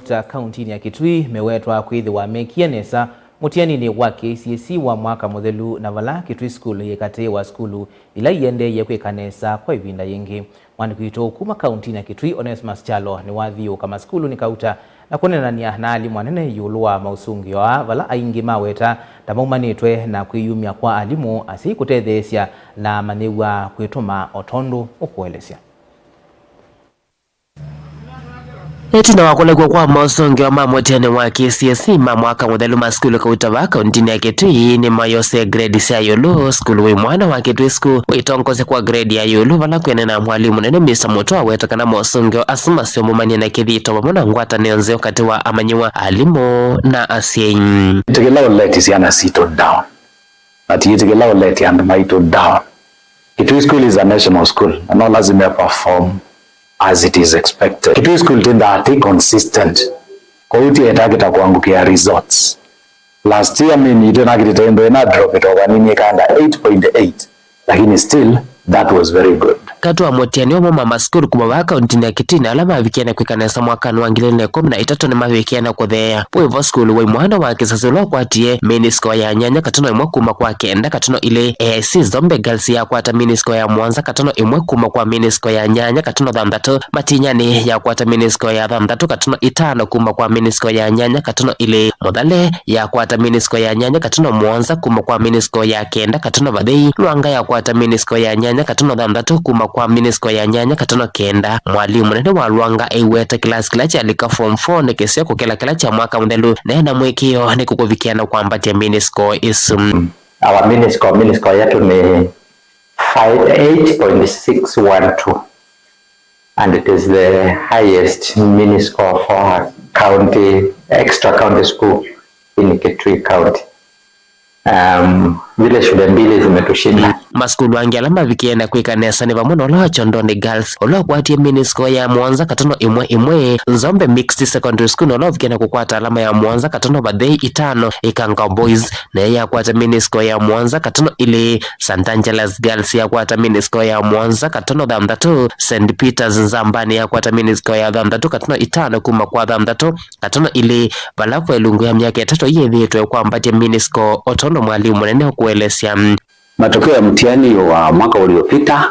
Kaunti ya Kitui mewetwa kwithiwa mekianesa mutiani-ini wa KCSE wa mwaka muthelu na vala Kitui School yekati wa skulu ila iendeye kwikanesa kwa ivinda yingi. Mwandikitu kuma kaunti ya Kitui Onesmus Chalo ni wathiu kama skulu ni kauta na kunenania na alimu anene yulu wa mausungio wa vala aingi maweta tamaumanitwe na kwiyumia kwa alimu asi kutetheesya na maniwa kwituma otondu ukuelesya. Etina wakolekwa kwa mausungio ma mutiani wa KCSE ma mwaka muthelu ma skulu kauta wa kaunti ya Kitui ni mayose grade cia yulu skulu wi mwana wa Kitui School witongoze kwa grade ya yulu vala kwene na mwalimu nene Mr. Mutoa wetakana mausungio asuma sio mumania na kithito pamona ngwata neonze wakati wa amanyiwa alimu na asien. Itegela uleti siana sito down. Ati itegela uleti and maito down. Kitui School is a national school and all lazima perform as it is expected. Kitui School tenda consistent. Kwa uti etakita kuangukia results. Last year mimi itena kitendo ina drop it over nini kanda 8.8. Lakini still that was very good. Katu wa mutiani wa mama skulu kuma wa kaunti ya Kitui na alama vikiana kwikanesa mwakani wa 2013 ni mavikiana kuthea pwivo skulu wa mwana wa kisasilo kwatie minisko ya nyanya katono imwe kuma kwa kenda katono ile AIC Zombe Girls ya kwata minisko ya Mwanza katono imwe kuma kwa minisko ya nyanya katono thamthatu Matinyani ya kwata minisko ya thamthatu katono itano kuma kwa minisko ya nyanya katono ile Muthale ya kwata minisko ya nyanya katono Mwanza kuma kwa minisko ya kenda katono Bathei Lwanga ya kwata minisko ya nyanya katono thamthatu kuma kwa minisko ya nyanya katono kenda. Mwalimu nene wa Lwanga eiweta kilasi kila cha alika form 4 nekesio kukila kila cha mwaka muthelu nena mwekio ni kukuvikiana kwa ambatia minisko isu. Our minisko yetu ni 8.612 and it is the highest minisko for county extra county school in Kitui County. Vile shule mbili zimetushinda. Maskulu wangi alama vikienda kwikanesa ni vamuno loa Chondoni Girls olo kwatie minisko ya Mwanza katono imwe Zombe Mixed Secondary School olo vikienda kukwata alama ya Mwanza katono Bathei itano Ikanga Boys na ya kwata minisko ya Mwanza katono ile St. Angela's Girls ya kwata minisko ya Mwanza katono thamthatu St. Peter's Nzambani ya kwata minisko ya thamthatu katono itano kuma kwa thamthatu katono ile balafu elungu ya miaka 3 yethitwe kwa ambatia minisko otono mwalimu nene kuelesya. Matokeo ya mtihani wa mwaka uliopita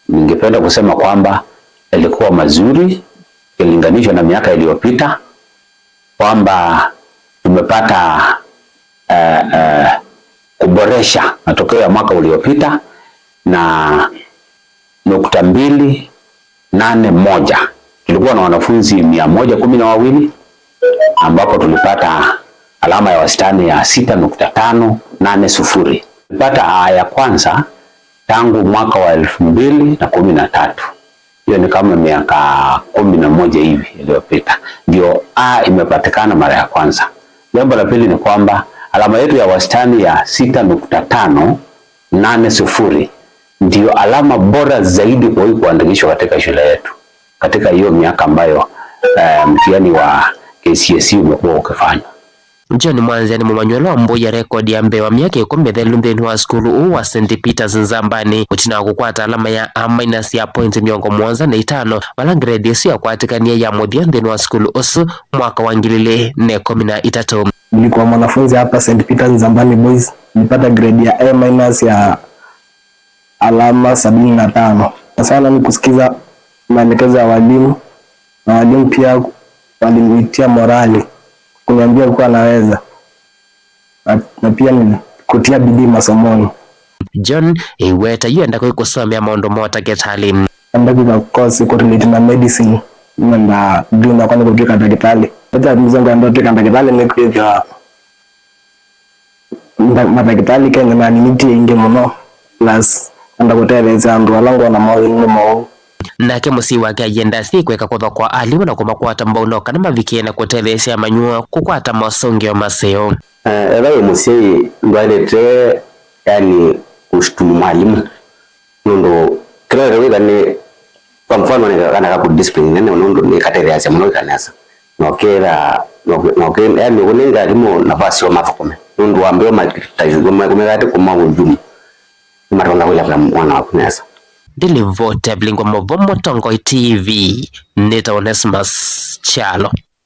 ningependa kusema kwamba yalikuwa mazuri ikilinganishwa na miaka iliyopita, kwamba tumepata kuboresha matokeo ya mwaka uliopita na 2.281. Tulikuwa na wanafunzi 112 ambapo tulipata alama ya wastani ya 6.580. Tulipata A ya kwanza tangu mwaka wa 2013. Hiyo ni kama miaka 11 hivi iliyopita. Ndio A imepatikana mara ya kwanza. Jambo la pili ni kwamba alama yetu ya wastani ya 6.580 ndio alama bora zaidi kwa kuandikishwa katika shule yetu. Katika hiyo miaka ambayo mtihani wa KCSE umekuwa ukifanywa. John Mwanza ni mumanyolo mboya rekodi ya mbewa miaka 10 thelu nthini wa skulu wa St. Peter's Nzambani utina kukwata alama ya A- ya point miongo Mwanza na itano vala grade yesu ya kwatikania ya muthia nthini wa skulu usu mwaka wa 2013. Nilikuwa mwanafunzi hapa St. Peter's Nzambani Boys, nilipata grade ya A- ya alama 75. Sana ni kusikiza maelekezo ya walimu na walimu pia walinitia morali kuniambia kuwa naweza na pia ni kutia bidii masomoni. John iweta yuenda kusomea maundu mota getali Ndaki kwa course correlate na medicine na ndio na kwenda kutoka daktari. Hata mzungu ndio kutoka daktari ni kwa madaktari kana na niti inge muno plus ndakuteleza ndo alango na mawili nake musi wake agenda si kweka kutha kwa alimu na kumakwata mbauno kana mavikiena kutelesya manyua kukwata masongeo maseo. Ebaye musi ndwalete yani kushtumu mwalimu ndo kila rewe ni kwa mfano kana ku discipline nene ndo ni katereza mno kanasa nokera yani unenga limo nafasi wa mafukome ndo ambao matatizo kumekate kuma ujumu maronga wala mwana wa kunasa. Delivote blingwa mobomo Tongo TV Nita Onesmus Chalo.